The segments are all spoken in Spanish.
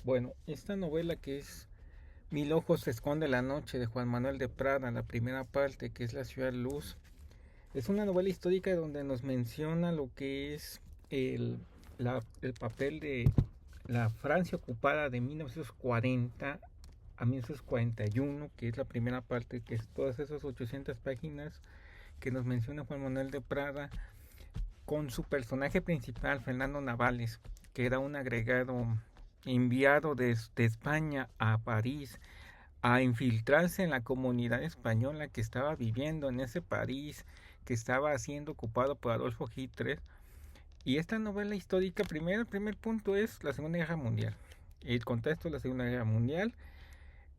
Bueno, esta novela que es Mil ojos se esconde la noche de Juan Manuel de Prada, la primera parte, que es La ciudad luz, es una novela histórica donde nos menciona lo que es el, el papel de la Francia ocupada de 1940 a 1941, que es la primera parte, que es todas esas 800 páginas que nos menciona Juan Manuel de Prada, con su personaje principal, Fernando Navales, que era un agregado enviado desde España a París a infiltrarse en la comunidad española que estaba viviendo en ese París que estaba siendo ocupado por Adolfo Hitler. Y esta novela histórica, primero, el primer punto es la Segunda Guerra Mundial. El contexto de la Segunda Guerra Mundial,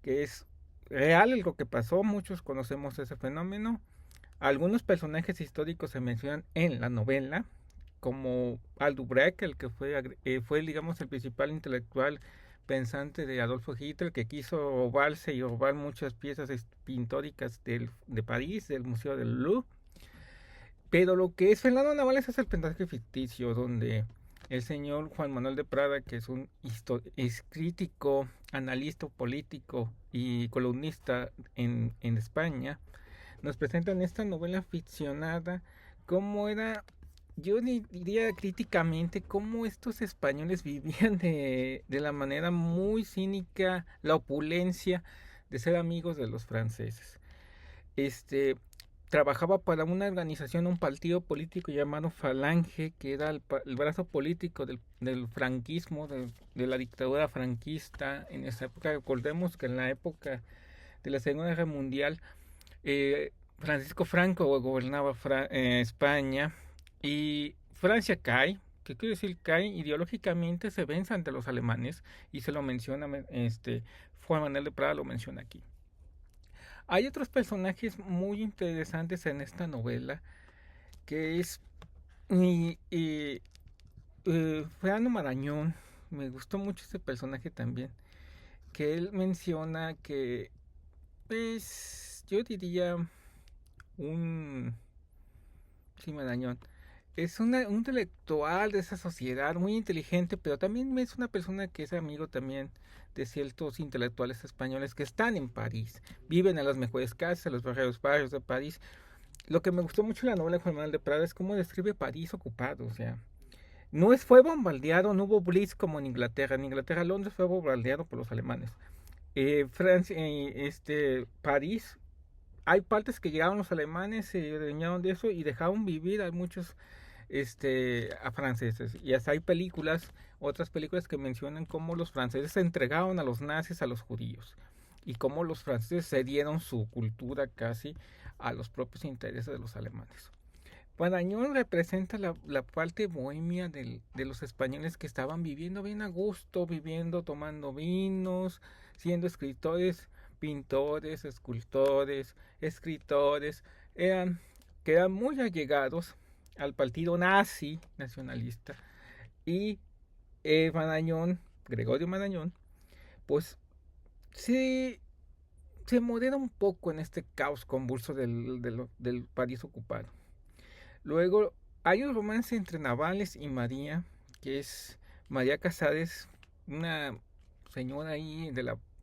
que es real lo que pasó, muchos conocemos ese fenómeno. Algunos personajes históricos se mencionan en la novela, como Aldo Breck, el que fue, digamos, el principal intelectual pensante de Adolfo Hitler, que quiso robarse y robar muchas piezas pintóricas de París, del Museo del Louvre. Pero lo que es Fernando Navales es el personaje ficticio, donde el señor Juan Manuel de Prada, que es crítico, analista político y columnista en España, nos presentan esta novela ficcionada, cómo era, yo diría críticamente, cómo estos españoles vivían de la manera muy cínica, la opulencia de ser amigos de los franceses. Este, Trabajaba para una organización, un partido político llamado Falange, que era el brazo político del franquismo, de la dictadura franquista en esa época. Recordemos que en la época de la Segunda Guerra Mundial, Francisco Franco gobernaba España y Francia cae. ¿Qué quiere decir cae? Ideológicamente se vence ante los alemanes y se lo menciona, Juan Manuel de Prada lo menciona aquí. Hay otros personajes muy interesantes en esta novela, que es Fernando Marañón. Me gustó mucho ese personaje también, que él menciona que, pues, yo diría un sí, Marañón. Es un intelectual de esa sociedad, muy inteligente, pero también es una persona que es amigo también de ciertos intelectuales españoles que están en París, viven en las mejores casas, en los mejores barrios de París. Lo que me gustó mucho de la novela de Juan Manuel de Prada es cómo describe París ocupado, o sea, fue bombardeado, no hubo blitz como en Inglaterra, Londres fue bombardeado por los alemanes. Francia, París, hay partes que llegaron los alemanes, se adueñaron de eso y dejaron vivir a muchos a franceses. Y hasta hay otras películas que mencionan cómo los franceses se entregaron a los nazis, a los judíos, y cómo los franceses cedieron su cultura casi a los propios intereses de los alemanes. Marañón representa la parte bohemia de los españoles que estaban viviendo bien a gusto, viviendo, tomando vinos, siendo escritores, pintores, escultores, escritores, eran, que eran muy allegados al partido nazi nacionalista. Y Marañón, Gregorio Marañón, pues se, se modera un poco en este caos convulso del París ocupado. Luego hay un romance entre Navales y María, que es María Casares, una señora ahí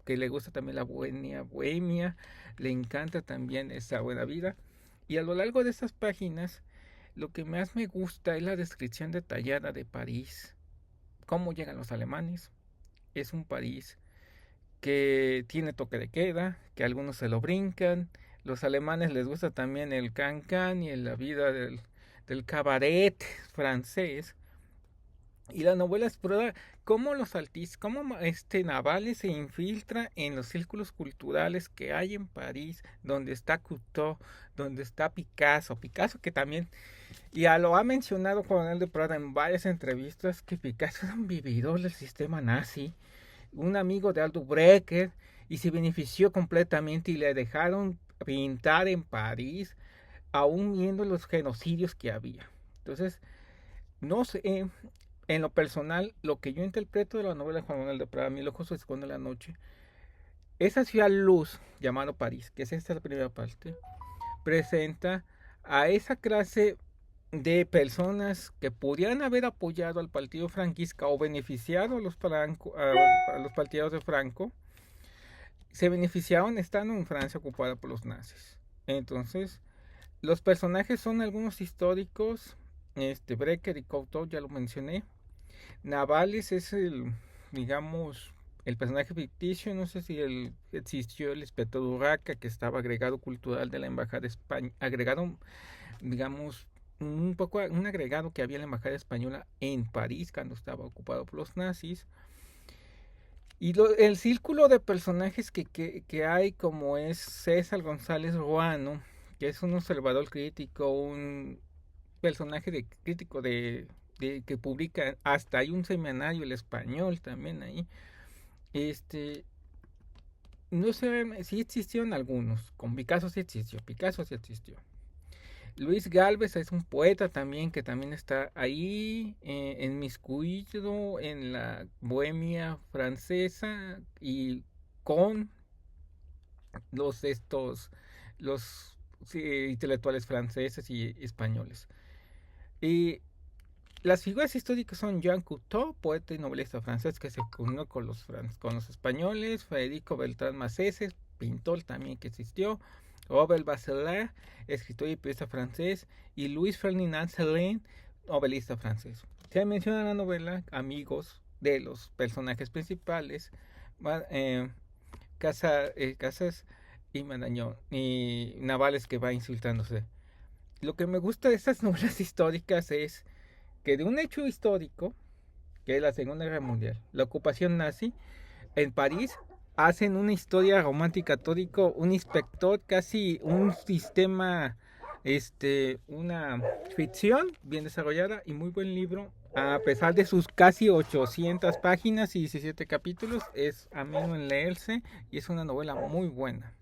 que le gusta también la bohemia, le encanta también esa buena vida. Y a lo largo de estas páginas, lo que más me gusta es la descripción detallada de París, cómo llegan los alemanes. Es un París que tiene toque de queda, que algunos se lo brincan. Los alemanes les gusta también el can-can y la vida del cabaret francés. Y la novela explora cómo cómo Navales se infiltra en los círculos culturales que hay en París, donde está Cousteau, donde está Picasso que también, ya lo ha mencionado Juan Manuel de Prada en varias entrevistas, que Picasso era un vividor del sistema nazi, un amigo de Aldo Brecker, y se benefició completamente y le dejaron pintar en París, aún viendo los genocidios que había. Entonces, no sé, en lo personal, lo que yo interpreto de la novela de Juan Manuel de Prada, Mil ojos se esconde la noche, esa ciudad luz llamada París, que es esta la primera parte, presenta a esa clase de personas que podrían haber apoyado al partido franquista o beneficiado a a los partidarios de Franco, se beneficiaron estando en Francia ocupada por los nazis. Entonces, los personajes son algunos históricos, Brecker y Cousteau ya lo mencioné. Navales es digamos, el personaje ficticio, no sé si existió el inspector Urraca, que estaba agregado cultural de la embajada de España, agregado, digamos, un agregado que había en la embajada española en París cuando estaba ocupado por los nazis. Y el círculo de personajes que hay, como es César González Ruano, que es un observador crítico, un personaje crítico que publica, hasta hay un semanario, el español también ahí. No sé si existieron algunos, con Picasso sí existió. Luis Gálvez es un poeta también que también está ahí, inmiscuido en la bohemia francesa y con los estos los intelectuales franceses y españoles. Y las figuras históricas son Jean Cocteau, poeta y novelista francés que se unió con con los españoles, Federico Beltrán Masseses, pintor también que existió, Robert Bachelard, escritor y periodista francés, y Louis Ferdinand Céline, novelista francés. Se menciona en la novela amigos de los personajes principales, eh, Casas y Marañón, y Navales que va insultándose. Lo que me gusta de estas novelas históricas es que de un hecho histórico, que es la Segunda Guerra Mundial, la ocupación nazi, en París hacen una historia romántica tórico, un inspector, casi un sistema, una ficción bien desarrollada y muy buen libro. A pesar de sus casi 800 páginas y 17 capítulos, es ameno en leerse y es una novela muy buena.